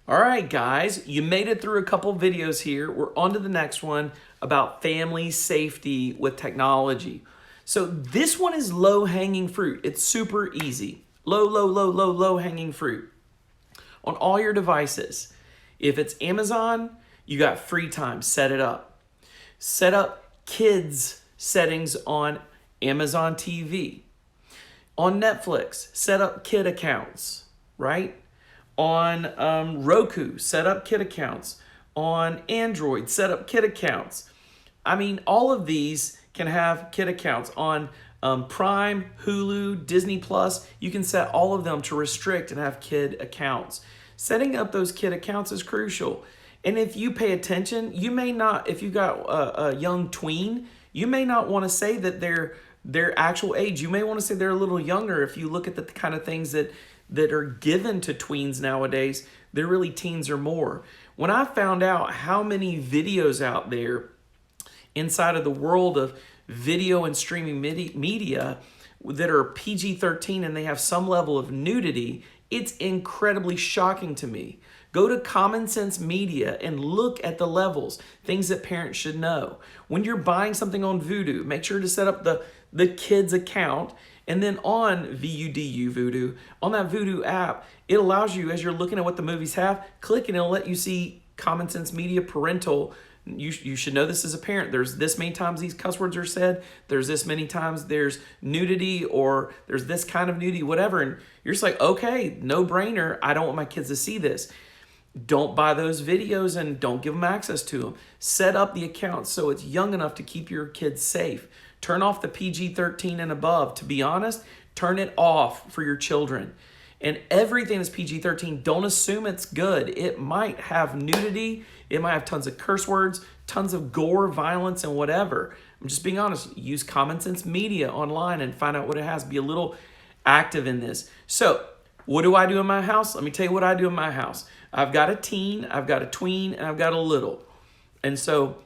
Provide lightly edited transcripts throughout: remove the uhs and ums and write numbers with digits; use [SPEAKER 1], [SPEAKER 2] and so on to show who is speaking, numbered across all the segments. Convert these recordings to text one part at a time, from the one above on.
[SPEAKER 1] All right, guys, you made it through a couple videos here. We're on to the next one about family safety with technology. So this one is low-hanging fruit. It's super easy. Low-hanging fruit. On all your devices. If it's Amazon, you got free time. Set it up. Set up kids settings on Amazon TV. On Netflix, set up kid accounts, right? On Roku, set up kid accounts. On Android, set up kid accounts. I mean, all of these can have kid accounts. On Prime, Hulu, Disney Plus, you can set all of them to restrict and have kid accounts. Setting up those kid accounts is crucial. And if you pay attention, you may not, if you got a young tween, you may not want to say that they're their actual age. You may want to say they're a little younger. If you look at the kind of things that are given to tweens nowadays, they're really teens or more. When I found out how many videos out there inside of the world of video and streaming media that are PG-13 and they have some level of nudity, it's incredibly shocking to me. Go to Common Sense Media and look at the levels, things that parents should know. When you're buying something on Vudu, make sure to set up the kids account. And then on Vudu, on that Vudu app, it allows you, as you're looking at what the movies have, click and it'll let you see Common Sense Media Parental. You should know this as a parent. There's this many times these cuss words are said. There's this many times there's nudity, or there's this kind of nudity, whatever. And you're just like, okay, no brainer. I don't want my kids to see this. Don't buy those videos and don't give them access to them. Set up the account so it's young enough to keep your kids safe. Turn off the PG-13 and above. To be honest, turn it off for your children. And everything that's PG-13, don't assume it's good. It might have nudity. It might have tons of curse words, tons of gore, violence, and whatever. I'm just being honest. Use Common Sense Media online and find out what it has. Be a little active in this. So, what do I do in my house? Let me tell you what I do in my house. I've got a teen, I've got a tween, and I've got a little. And so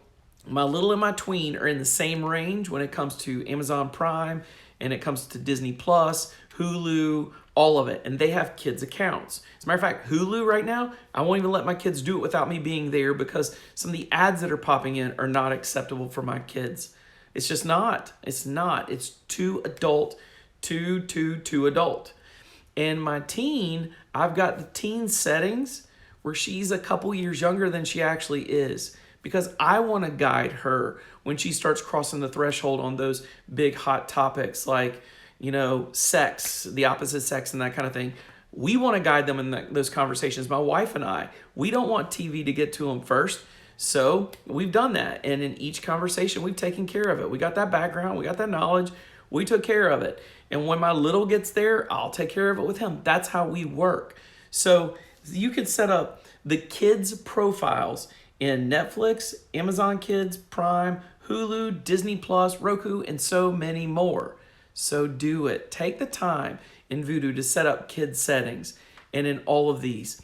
[SPEAKER 1] my little and my tween are in the same range when it comes to Amazon Prime and it comes to Disney Plus, Hulu, all of it. And they have kids' accounts. As a matter of fact, Hulu right now, I won't even let my kids do it without me being there because some of the ads that are popping in are not acceptable for my kids. It's just not. It's not. It's too adult, too adult. And my teen, I've got the teen settings where she's a couple years younger than she actually is, because I want to guide her when she starts crossing the threshold on those big hot topics like, sex, the opposite sex, and that kind of thing. We want to guide them in those conversations. My wife and I, we don't want TV to get to them first. So we've done that. And in each conversation, we've taken care of it. We got that background. We got that knowledge. We took care of it. And when my little gets there, I'll take care of it with him. That's how we work. So you could set up the kids' profiles in Netflix, Amazon Kids, Prime, Hulu, Disney Plus, Roku, and so many more. So do it. Take the time in Vudu to set up kids settings. And in all of these,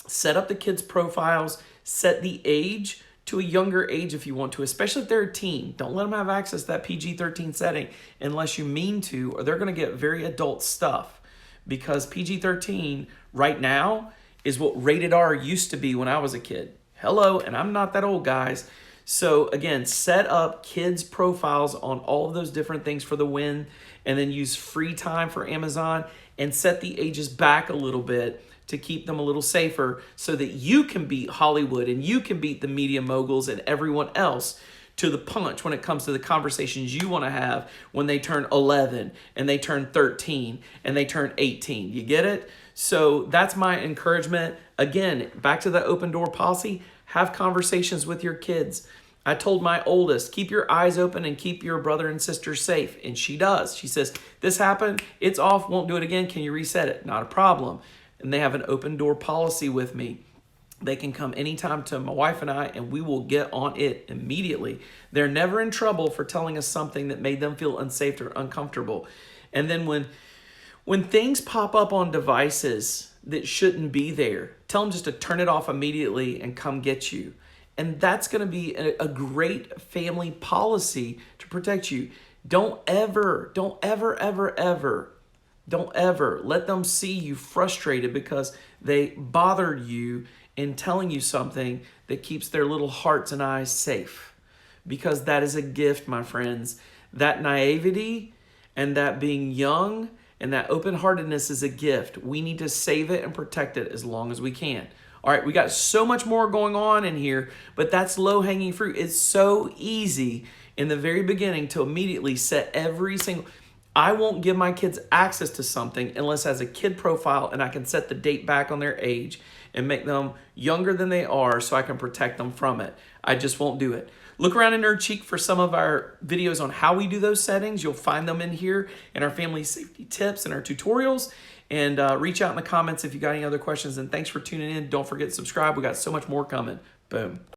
[SPEAKER 1] set up the kids' profiles, set the age to a younger age if you want to, especially if they're a teen. Don't let them have access to that PG-13 setting unless you mean to, or they're going to get very adult stuff, because PG-13 right now is what rated R used to be when I was a kid. Hello, and I'm not that old, guys. So again, set up kids' profiles on all of those different things for the win, and then use free time for Amazon and set the ages back a little bit to keep them a little safer so that you can beat Hollywood and you can beat the media moguls and everyone else to the punch when it comes to the conversations you want to have when they turn 11 and they turn 13 and they turn 18. You get it? So that's my encouragement. Again, back to the open door policy, have conversations with your kids. I told my oldest, keep your eyes open and keep your brother and sister safe. And she does. She says, this happened, it's off, won't do it again. Can you reset it? Not a problem. And they have an open door policy with me. They can come anytime to my wife and I, and we will get on it immediately. They're never in trouble for telling us something that made them feel unsafe or uncomfortable. And then when things pop up on devices that shouldn't be there, tell them just to turn it off immediately and come get you. And that's going to be a great family policy to protect you. Don't ever Don't ever let them see you frustrated because they bothered you in telling you something that keeps their little hearts and eyes safe. Because that is a gift, my friends. That naivety and that being young and that open-heartedness is a gift. We need to save it and protect it as long as we can. All right, we got so much more going on in here, but that's low-hanging fruit. It's so easy in the very beginning to immediately set every single... I won't give my kids access to something unless it has a kid profile and I can set the date back on their age and make them younger than they are so I can protect them from it. I just won't do it. Look around in Nerd Chic for some of our videos on how we do those settings. You'll find them in here in our family safety tips and our tutorials. And reach out in the comments if you got any other questions. And thanks for tuning in. Don't forget to subscribe. We got so much more coming. Boom.